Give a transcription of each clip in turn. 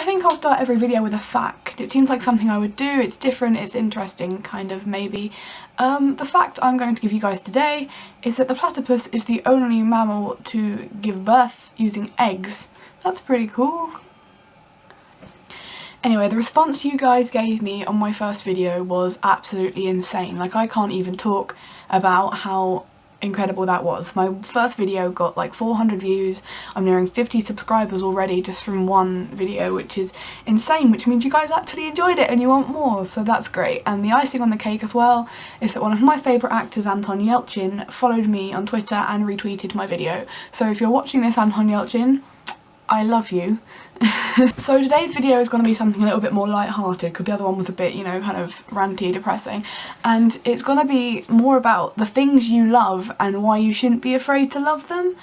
think I'll start every video with a fact. It seems like something I would do, it's different, it's interesting, kind of, maybe. The fact I'm going to give you guys today is that the platypus is the only mammal to give birth using eggs. That's pretty cool. Anyway, the response you guys gave me on my first video was absolutely insane. Like, I can't even talk about how incredible that was. My first video got like 400 views. I'm nearing 50 subscribers already just from one video, which is insane, which means you guys actually enjoyed it and you want more, so that's great. And the icing on the cake as well is that one of my favourite actors, Anton Yelchin, followed me on Twitter and retweeted my video. So if you're watching this, Anton Yelchin, I love you. So today's video is going to be something a little bit more light-hearted because the other one was a bit, you know, kind of ranty, depressing, and it's going to be more about the things you love and why you shouldn't be afraid to love them.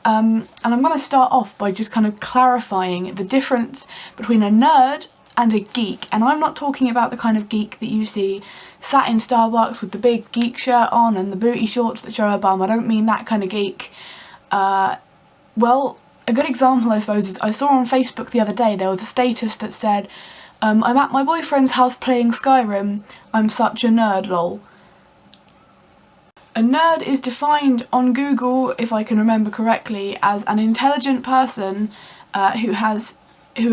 And I'm going to start off by just kind of clarifying the difference between a nerd and a geek. And I'm not talking about the kind of geek that you see sat in Starbucks with the big geek shirt on and the booty shorts that show her bum. I don't mean that kind of geek. Well, a good example, I suppose, is I saw on Facebook the other day there was a status that said, I'm at my boyfriend's house playing Skyrim, I'm such a nerd, lol. A nerd is defined on Google, if I can remember correctly, as an intelligent person who has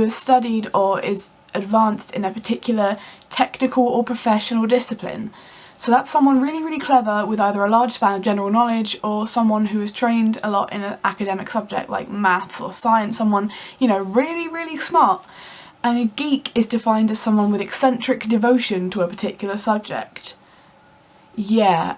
studied or is advanced in a particular technical or professional discipline. So that's someone really, really clever with either a large span of general knowledge or someone who is trained a lot in an academic subject like maths or science, someone, you know, really, really smart. And a geek is defined as someone with eccentric devotion to a particular subject. Yeah,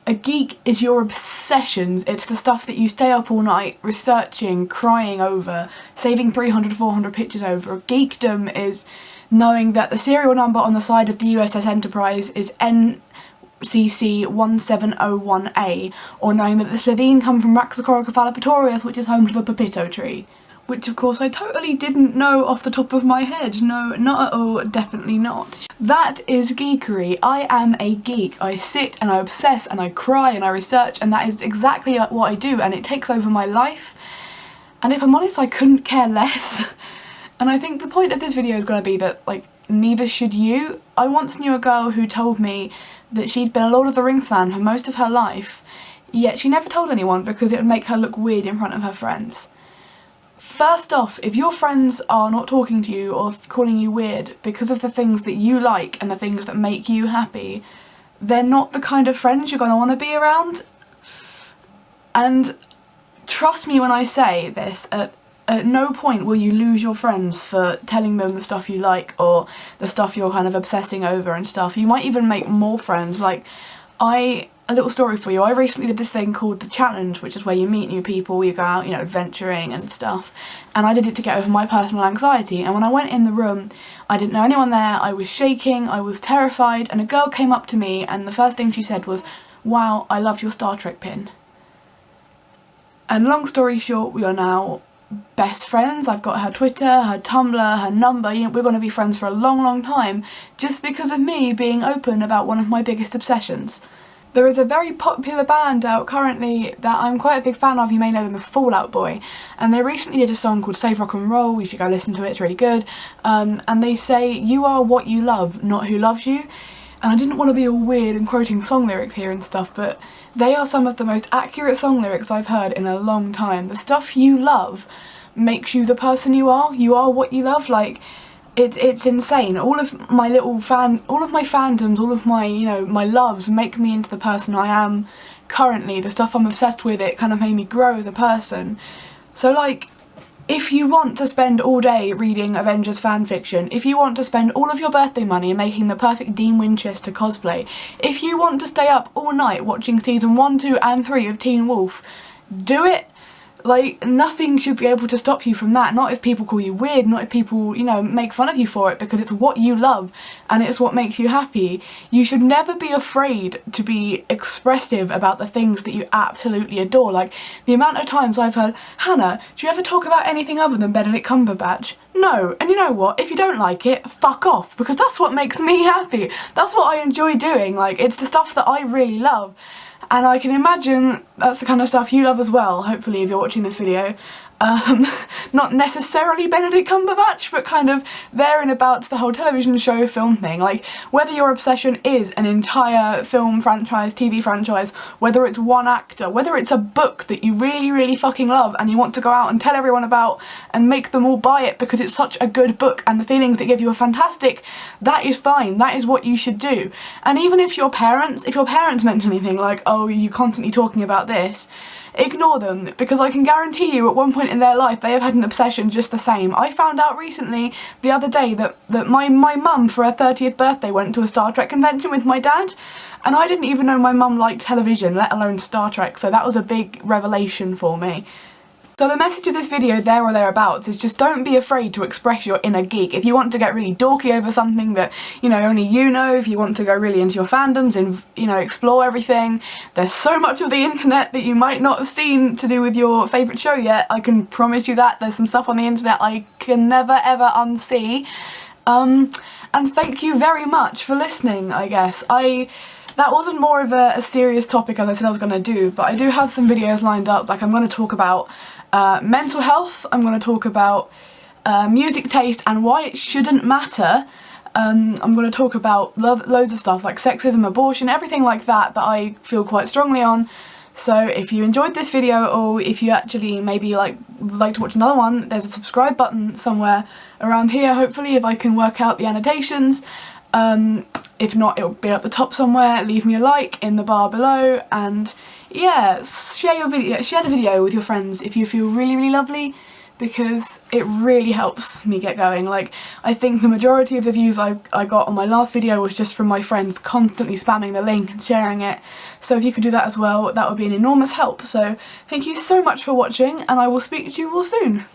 a geek is your obsessions. It's the stuff that you stay up all night researching, crying over, saving 300, 400 pictures over. Geekdom is knowing that the serial number on the side of the USS Enterprise is NCC1701A, or knowing that the Slitheen come from Raxacoricophalopatorius, which is home to the Pepito tree. Which of course I totally didn't know off the top of my head. No, not at all, definitely not. That is geekery. I am a geek. I sit and I obsess and I cry and I research, and that is exactly what I do, and it takes over my life. And if I'm honest, I couldn't care less. And I think the point of this video is going to be that, like, neither should you. I once knew a girl who told me that she'd been a Lord of the Rings fan for most of her life, yet she never told anyone because it would make her look weird in front of her friends. First off, if your friends are not talking to you or calling you weird because of the things that you like and the things that make you happy, they're not the kind of friends you're going to want to be around. And trust me when I say this, at no point will you lose your friends for telling them the stuff you like or the stuff you're kind of obsessing over and stuff. You might even make more friends. Like, a little story for you. I recently did this thing called The Challenge, which is where you meet new people, you go out, you know, adventuring and stuff. And I did it to get over my personal anxiety. And when I went in the room, I didn't know anyone there, I was shaking, I was terrified, and a girl came up to me and the first thing she said was, "Wow, I love your Star Trek pin." And long story short, we are now best friends. I've got her Twitter, her Tumblr, her number. You know, we're going to be friends for a long, long time just because of me being open about one of my biggest obsessions. There is a very popular band out currently that I'm quite a big fan of. You may know them as Fall Out Boy, and they recently did a song called Save Rock and Roll. You should go listen to it, it's really good. And they say, "You are what you love, not who loves you." And I didn't want to be all weird and quoting song lyrics here and stuff, but they are some of the most accurate song lyrics I've heard in a long time. The stuff you love makes you the person you are. You are what you love. Like, it's insane. All of my fandoms, all of my, you know, my loves make me into the person I am currently. The stuff I'm obsessed with, it kind of made me grow as a person. So, like, if you want to spend all day reading Avengers fanfiction, if you want to spend all of your birthday money making the perfect Dean Winchester cosplay, if you want to stay up all night watching season 1, 2 and 3 of Teen Wolf, do it. Like, nothing should be able to stop you from that. Not if people call you weird, not if people, you know, make fun of you for it, because it's what you love and it's what makes you happy. You should never be afraid to be expressive about the things that you absolutely adore. Like, the amount of times I've heard, "Hannah, do you ever talk about anything other than Benedict Cumberbatch?" No. And you know what? If you don't like it, fuck off, because that's what makes me happy. That's what I enjoy doing. Like, it's the stuff that I really love. And I can imagine that's the kind of stuff you love as well, hopefully, if you're watching this video. Not necessarily Benedict Cumberbatch, but kind of therein about the whole television show film thing. Like, whether your obsession is an entire film franchise, TV franchise, whether it's one actor, whether it's a book that you really, really fucking love and you want to go out and tell everyone about and make them all buy it because it's such a good book and the feelings that give you are fantastic, that is fine. That is what you should do. And even if your parents mention anything like, oh, you're constantly talking about this, ignore them, because I can guarantee you at one point in their life they have had an obsession just the same. I found out recently, the other day, that my mum for her 30th birthday went to a Star Trek convention with my dad, and I didn't even know my mum liked television, let alone Star Trek, so that was a big revelation for me. So the message of this video, there or thereabouts, is just don't be afraid to express your inner geek. If you want to get really dorky over something that, you know, only you know, if you want to go really into your fandoms and, you know, explore everything, there's so much of the internet that you might not have seen to do with your favourite show yet. I can promise you that. There's some stuff on the internet I can never ever unsee. And thank you very much for listening, I guess. That wasn't more of a serious topic as I said I was going to do, but I do have some videos lined up. Like, I'm going to talk about mental health, I'm going to talk about music taste and why it shouldn't matter. I'm going to talk about loads of stuff like sexism, abortion, everything like that I feel quite strongly on. So if you enjoyed this video, or if you actually maybe would like to watch another one, there's a subscribe button somewhere around here, hopefully, if I can work out the annotations. If not, it'll be at the top somewhere. Leave me a like in the bar below, and yeah, share the video with your friends if you feel really, really lovely, because it really helps me get going. Like, I think the majority of the views I got on my last video was just from my friends constantly spamming the link and sharing it, so if you could do that as well, that would be an enormous help. So thank you so much for watching, and I will speak to you all soon.